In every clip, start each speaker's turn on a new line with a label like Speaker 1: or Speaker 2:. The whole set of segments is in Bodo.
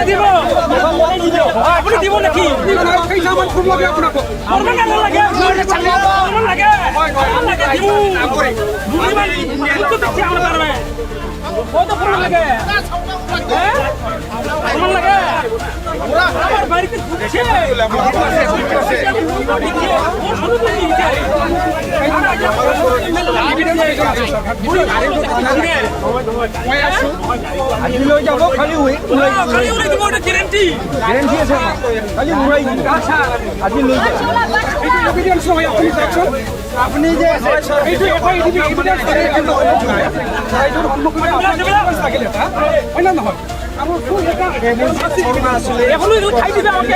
Speaker 1: দিব আপুনি দিব নেকি কেইটামান খুব লাগে আপোনাক লাগে কত ফোন লাগে লাগে আমার বাড়িতে ঘুরছে
Speaker 2: যাব খালি
Speaker 1: গ্যারেন্টি
Speaker 2: আছে খালি উড়াই আজি লৈ আপনি যে
Speaker 1: হয় না নহয় এখনো খাই দিবে আমাকে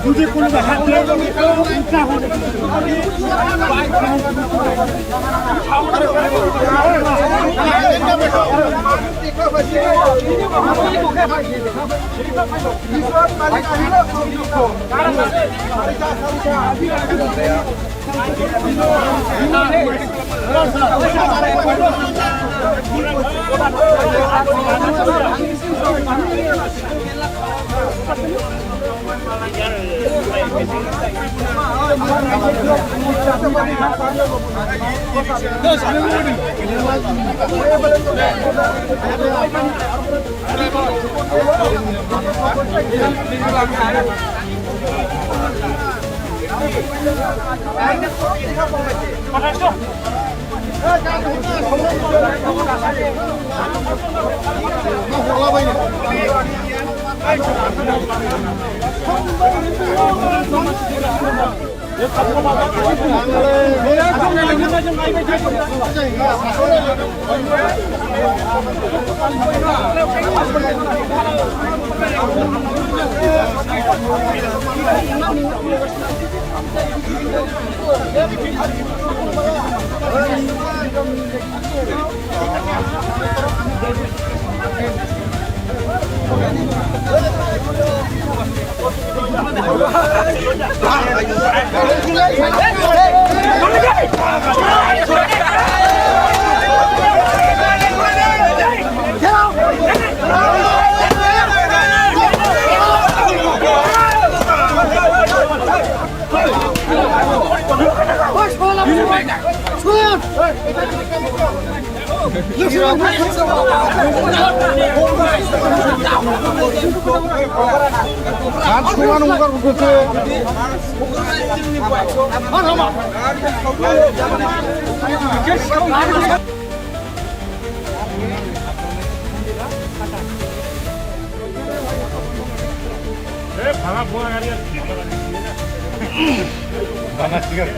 Speaker 3: দুধে কোনো হাত দিয়ে ভাঙা ফোয়া গাড়ি ভাঙা ঠিক আছে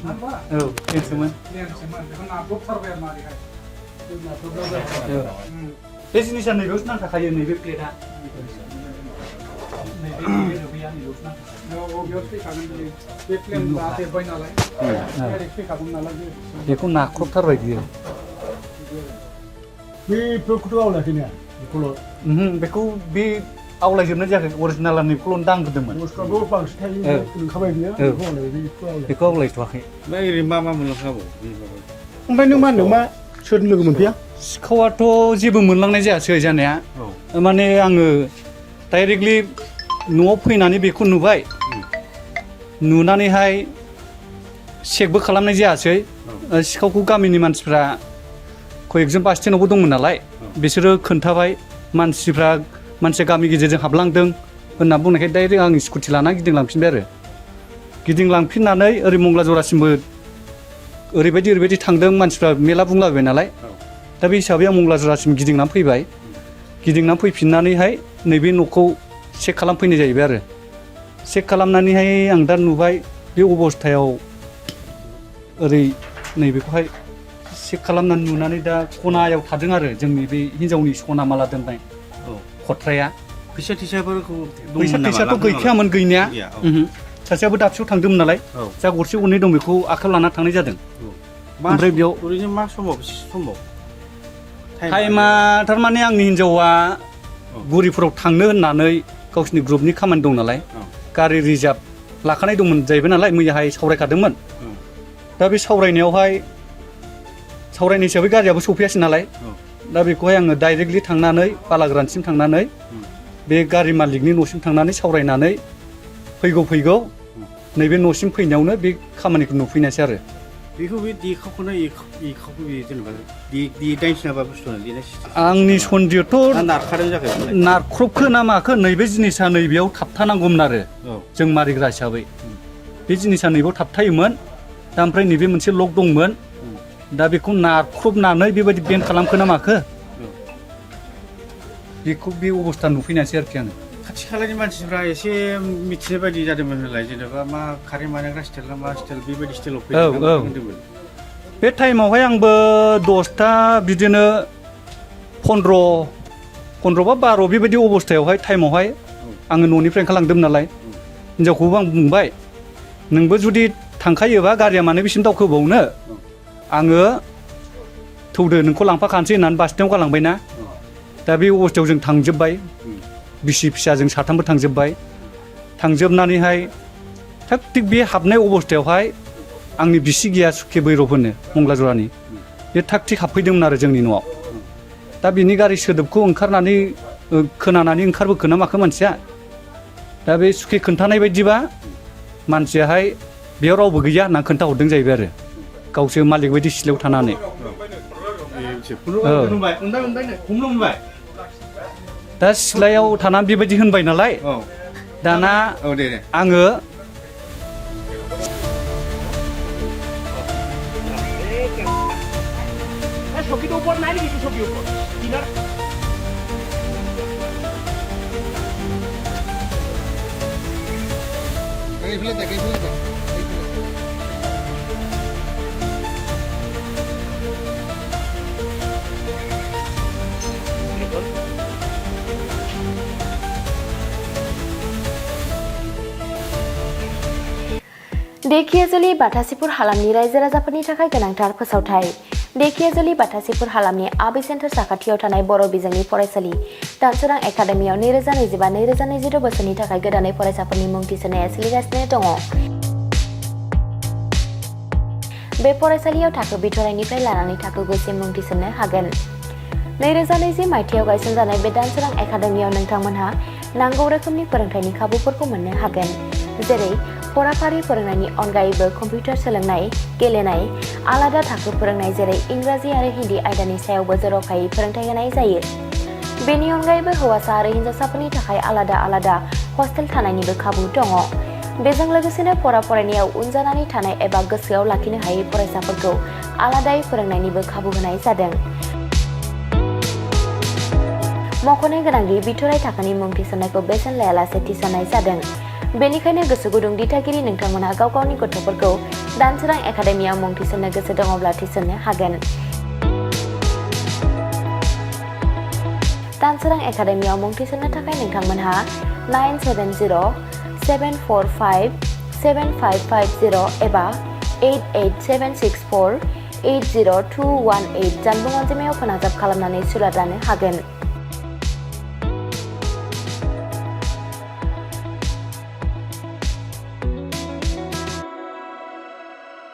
Speaker 4: औ प्लेनसोमोन
Speaker 1: बेखौ नाब्रबथारबाय आरो मारैहाय
Speaker 4: बे जिनिसा नैबेयावसो नांखाखायो नैबे प्लेटआ नैबे नैबेया नैबेयावसो नांखाखायो
Speaker 1: बेयावसो फैखागोन बे प्लेन देरबाय नालाय डाइरेक्ट फैखागोन नालाय
Speaker 4: बेखौ नाख्रबथारबाय बियो
Speaker 3: बेफोरखौथ' आवलायाखैना बेखौल'
Speaker 4: बेखौ बे आवलायजोबनाय जायाखै अरिजिनाला नैखौल' दांग्रोदोंमोन
Speaker 3: बुस्थुआबो बांसिन थायो ओंखारबाय बियो
Speaker 4: बेखौ आवलायथ'वाखै
Speaker 2: ओमफ्राय ओरैनो मा मुलाम्फा जाबावो
Speaker 3: ओमफ्राय नों मा होनदों मा सोरजों लोगो मोनफैया
Speaker 4: सिखावाथ' जेबो मोनलांनाय जायासै जानाया माने आङो डाइरेक्टलि न'आव फैनानै बेखौ नुबाय नुनानैहाय चेकबो खालामनाय जायासै सिखावखौ गामिनि मानसिफ्रा कयेकजन बास स्टेन्डआवबो दंमोन नालाय बिसोरो खोन्थाबाय मानसिया गामि गेजेरजों हाबलांदों होनना बुंनायखाय डाइरेक्ट आं स्कुटि लानानै गिदिंलांफिनबाय आरो गिदिंलांफिननानै ओरै मंगला जरासिमबो ओरैबायदि थांदों मानसिफ्रा मेला बुंलाबाय नालाय दा बे हिसाबै आं मंगला जरासिम गिदिंनानै फैबाय गिदिंनानै फैफिननानैहाय नैबे न'खौ चेक खालामफैनाय जाहैबाय आरो चेक खालामनानैहाय आं दा नुबाय बे अबस्थायाव ओरै नैबेखौहाय चेक खालामनानै नुनानै दा खनायाव थादों आरो जोंनि बे हिन्जावनि सना माला दोननाय खथ्राया
Speaker 2: फैसा थैसाफोरखौ
Speaker 4: फैसाथ' गैखायामोन गैनाया सासेयाबो दाबसेयाव थांदोंमोन नालाय जा गरसे गरनै दं बेखौ आखाइयाव लाना थांनाय जादों ओमफ्राय बेयाव
Speaker 2: ओरैनो मा समाव
Speaker 4: टाइमा थारमाने आंनि हिन्जावा गुरिफोराव थांनो होननानै गावसिनि ग्रुपनि खामानि दं नालाय गारि रिजार्भ लाखानाय दंमोन जाहैबाय नालाय मैयाहाय सावरायखादोंमोन दा बे सावरायनाय हिसाबै गारियाबो सफैयासै नालाय दा बेखौहाय आङो डाइरेक्टलि थांनानै बालाग्रानसिम थांनानै बे गारि मालिकनि न'सिम थांनानै सावरायनानै फैगौ नैबे न'सिम फैनायावनो बे खामानिखौ नुफैनायसै आरो
Speaker 2: बेखौ बे देखावखौनो एखावखौ बे जेनेबा दाइनसिनाबा बुस्थुआ
Speaker 4: आंनि सन्देहथ'
Speaker 2: नारखादों जाखो
Speaker 4: नारख्रबखो ना माखो नैबे जिनिसा नैबेयाव थाबथानांगौमोन आरो जों मारिग्रा हिसाबै बे जिनिसा नैबेयाव थाबथायोमोन दा ओमफ्राय नैबे मोनसे लक दंमोन दा बेखौ नारख्रबनानै बेबायदि बेन्ड खालामखो ना माखो बेखौ बे अबस्था नुफैनायसै आरोखि आङो
Speaker 2: खाथि खालानि मानसिफ्रा एसे मिथिनाय बायदि जादोंमोन होनलाय जेनेबा मा कारेन्ट बानायग्रा स्टाइल ना मा स्टाइल बेबायदि स्टाइलाव फैदोंमोन
Speaker 4: बे टाइमावहाय आंबो 10ता बिदिनो 15 बा 12 बेबायदि अबस्थायावहाय टाइमावहाय आङो न'निफ्राय ओंखारलांदोंमोन नालाय हिन्जावखौबो आं बुंबाय नोंबो जुदि थांखायोबा गारिया मानो बेसिम दावखोबावनो आङो थौदो नोंखौ लांफाखानोसै होननानै बास स्टेन्डआव गालांबाय ना दा बे अबस्थायाव जों थांजोब्बाय बिसि फिसा जों साथामबो थांजोबनानैहाय थाग थिग बे हाबनाय अबस्थायावहाय आंनि बिसिगिया सुखे बैरब होनो मंगला जरानि बे थाग थिग हाबफैदोंमोन आरो जोंनि न'आव दा बिनि गारि सोदोबखौ खोनानानै ओंखारबोखो ना माखो मानसिया दा बे सुखे खोन्थानाय बायदिबा मानसियाहाय बेयाव रावबो गैया होनना खोन्थाहरदों जाहैबाय आरो गावसो मालिक बायदि सिलायाव थानानै दा सिलायाव थानानै बेबायदि होनबाय नालाय दाना आङो
Speaker 5: देखियाजुलि बाथासिपुर हालामनि रायजो राजाफोरनि थाखाय गोनांथार फोसावथाय देखियाजुलि बाथासिपुर हालामनि आबि सेन्टार साखाथियाव थानाय बर' बिजोंनि फरायसालि दानसोरां एकाडेमियाव 2025-2026 बोसोरनि थाखाय गोदानै फरायसाफोरनि मुं थिसननाया सोलिगासिनो दङ। बे फरायसालियाव थाखो बिथराइनिफ्राय लानानै थाखो 9सिम मुं थिसननो हागोन। 2020 मायथाइयाव गायसनजानाय बे दानसोरां एकाडेमियाव नोंथांमोनहा नांगौ रोखोमनि फोरोंथायनि खाबुफोरखौ मोननो हागोन, जेरै फराफारि फोरोंनायनि अनगायैबो कम्पिउटार सोलोंनाय, गेलेनाय, आलादा थाखो फोरोंनाय जेरै इंराजि आरो हिन्दी आयदानि सायावबो जर'खायै फोरोंथाय होनाय जायो। बेनि अनगायैबो हौवासा आरो हिन्जावसाफोरनि थाखाय आलादा हस्टेल थानायनिबो खाबु दङ। बेजों लोगोसेनो फरायनायाव उन जानानै थानाय एबा गोसोआव लाखिनो हायै फरायसाफोरखौ आलादायै फोरोंनायनिबो खाबु होनाय जादों। मख'नो गोनांदि बिथराइ थाखोनि मुं थिसननायखौ बेसेन लायालासे थिसननाय जादों। बेनिखायनो गोसो गुदुं दिथागिरि नोंथांमोनहा गाव गावनि गथ'फोरखौ दानसोरां एकाडेमियाव मुं थिसननो गोसो दङब्ला थिसननो हागोन। दानसोरां एकाडेमियाव मुं थिसननो थाखाय नोंथांमोनहा 9704575550 एबा 88764802118 जानबुं अनजिमायाव फोनांजाब खालामनानै सुलाद लानो हागोन।